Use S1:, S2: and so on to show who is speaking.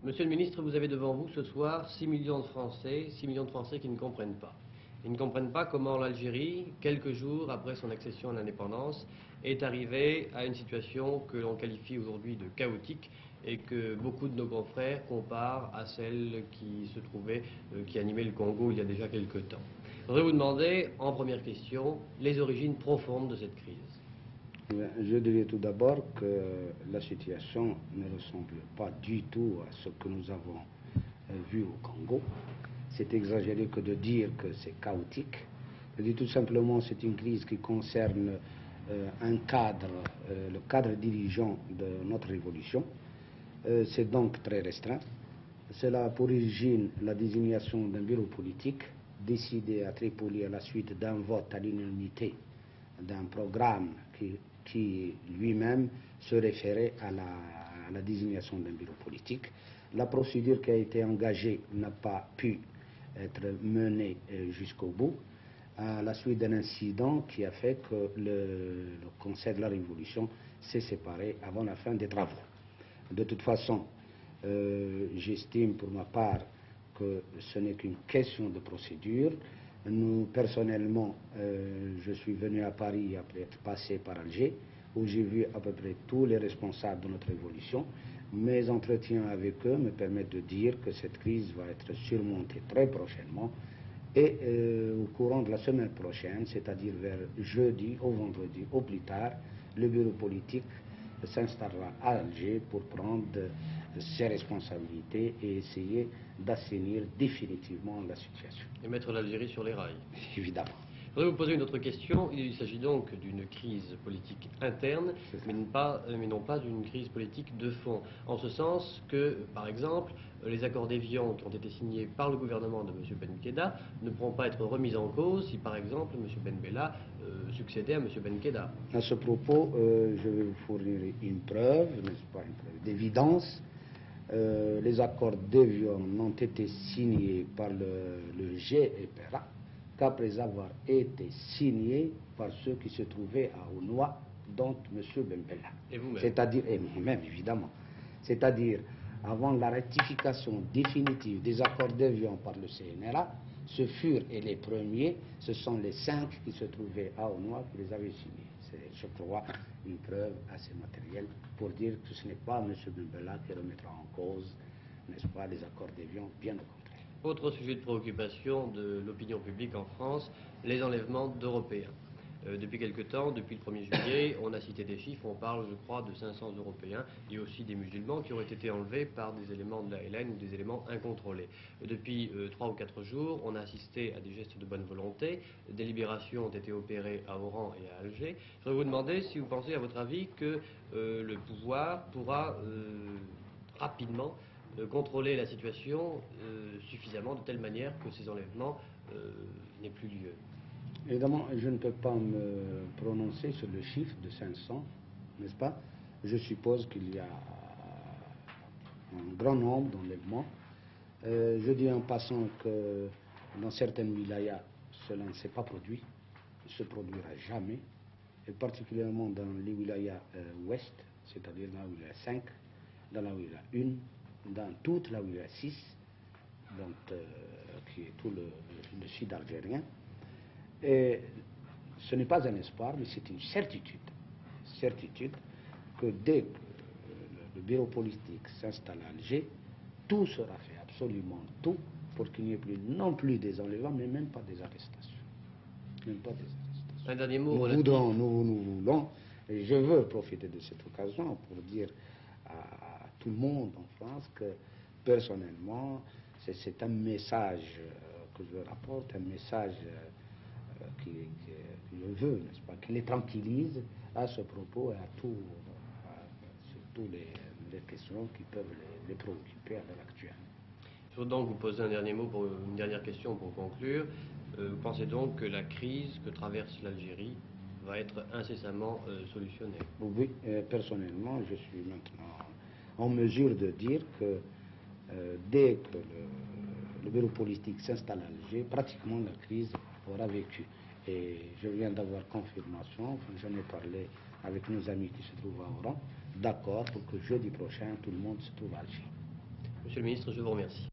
S1: Monsieur le ministre, vous avez devant vous ce soir 6 millions de Français, 6 millions de Français qui ne comprennent pas. Ils ne comprennent pas comment l'Algérie, quelques jours après son accession à l'indépendance, est arrivée à une situation que l'on qualifie aujourd'hui de chaotique et que beaucoup de nos confrères comparent à celle qui se trouvait, qui animait le Congo il y a déjà quelque temps. Je voudrais vous demander, en première question, les origines profondes de cette crise.
S2: Je dirais tout d'abord que la situation ne ressemble pas du tout à ce que nous avons vu au Congo. C'est exagéré que de dire que c'est chaotique. Je dis tout simplement que c'est une crise qui concerne un cadre, le cadre dirigeant de notre révolution. C'est donc très restreint. Cela a pour origine la désignation d'un bureau politique décidé à Tripoli à la suite d'un vote à l'unanimité d'un programme qui lui-même se référait à la désignation d'un bureau politique. La procédure qui a été engagée n'a pas pu être menée jusqu'au bout, à la suite d'un incident qui a fait que le Conseil de la Révolution s'est séparé avant la fin des travaux. De toute façon, j'estime pour ma part que ce n'est qu'une question de procédure. Nous, personnellement, je suis venu à Paris après être passé par Alger, où j'ai vu à peu près tous les responsables de notre révolution. Mes entretiens avec eux me permettent de dire que cette crise va être surmontée très prochainement et au courant de la semaine prochaine, c'est-à-dire vers jeudi ou vendredi au plus tard, le bureau politique s'installera à Alger pour prendre ses responsabilités et essayer d'assainir définitivement la situation.
S1: Et mettre l'Algérie sur les rails.
S2: Évidemment.
S1: Je voudrais vous poser une autre question. Il s'agit donc d'une crise politique interne, mais non pas d'une crise politique de fond. En ce sens que, par exemple, les accords d'Évian qui ont été signés par le gouvernement de M. Benkeda ne pourront pas être remis en cause si, par exemple, M. Ben Bella succédait à M. Benkeda.
S2: À ce propos, je vais vous fournir une preuve, n'est-ce pas, une preuve d'évidence. Les accords d'Évian n'ont été signés par le GEPRA qu'après avoir été signés par ceux qui se trouvaient à Aulnois, dont M. Ben Bella.
S1: Et vous-même.
S2: C'est-à-dire, et moi-même évidemment, c'est-à-dire avant la ratification définitive des accords d'Évian par le CNRA, ce furent, et les premiers, ce sont les 5 qui se trouvaient à Aulnois qui les avaient signés. C'est, je crois, une preuve assez matérielle pour dire que ce n'est pas M. Ben Bella qui remettra en cause, n'est-ce pas, les accords d'Évian, bien au contraire.
S1: Autre sujet de préoccupation de l'opinion publique en France, les enlèvements d'Européens. Depuis quelque temps, depuis le 1er juillet, on a cité des chiffres, on parle, je crois, de 500 Européens et aussi des musulmans qui auraient été enlevés par des éléments de la LN ou des éléments incontrôlés. Depuis 3 ou 4 jours, on a assisté à des gestes de bonne volonté, des libérations ont été opérées à Oran et à Alger. Je voudrais vous demander si vous pensez, à votre avis, que le pouvoir pourra rapidement contrôler la situation suffisamment de telle manière que ces enlèvements n'aient plus lieu.
S2: Évidemment, je ne peux pas me prononcer sur le chiffre de 500, n'est-ce pas? Je suppose qu'il y a un grand nombre d'enlèvements. Je dis en passant que dans certaines wilayas, cela ne s'est pas produit, ne se produira jamais, et particulièrement dans les wilayas ouest, c'est-à-dire dans la wilaya 5, dans la wilaya 1, dans toute la wilaya 6, donc, qui est tout le sud algérien. Et ce n'est pas un espoir, mais c'est une certitude. Certitude que dès que le bureau politique s'installe à Alger, tout sera fait, absolument tout, pour qu'il n'y ait plus non plus des enlèvements, mais même pas des arrestations. Même pas des arrestations.
S1: Un dernier mot
S2: Nous voulons, et je veux profiter de cette occasion pour dire à tout le monde en France que personnellement, c'est un message que je rapporte, un message que je veux, n'est-ce pas, qui les tranquillise à ce propos et sur toutes les questions qui peuvent les préoccuper à l'heure actuelle.
S1: Je veux donc vous poser une dernière question pour conclure. Vous pensez donc que la crise que traverse l'Algérie va être incessamment solutionnée?
S2: Oui, personnellement, je suis maintenant en mesure de dire que dès que le bureau politique s'installe à Alger, pratiquement la crise aura vécu. Et je viens d'avoir confirmation, j'en ai parlé avec nos amis qui se trouvent à Oran, d'accord pour que jeudi prochain, tout le monde se trouve à Alger.
S1: Monsieur le ministre, je vous remercie.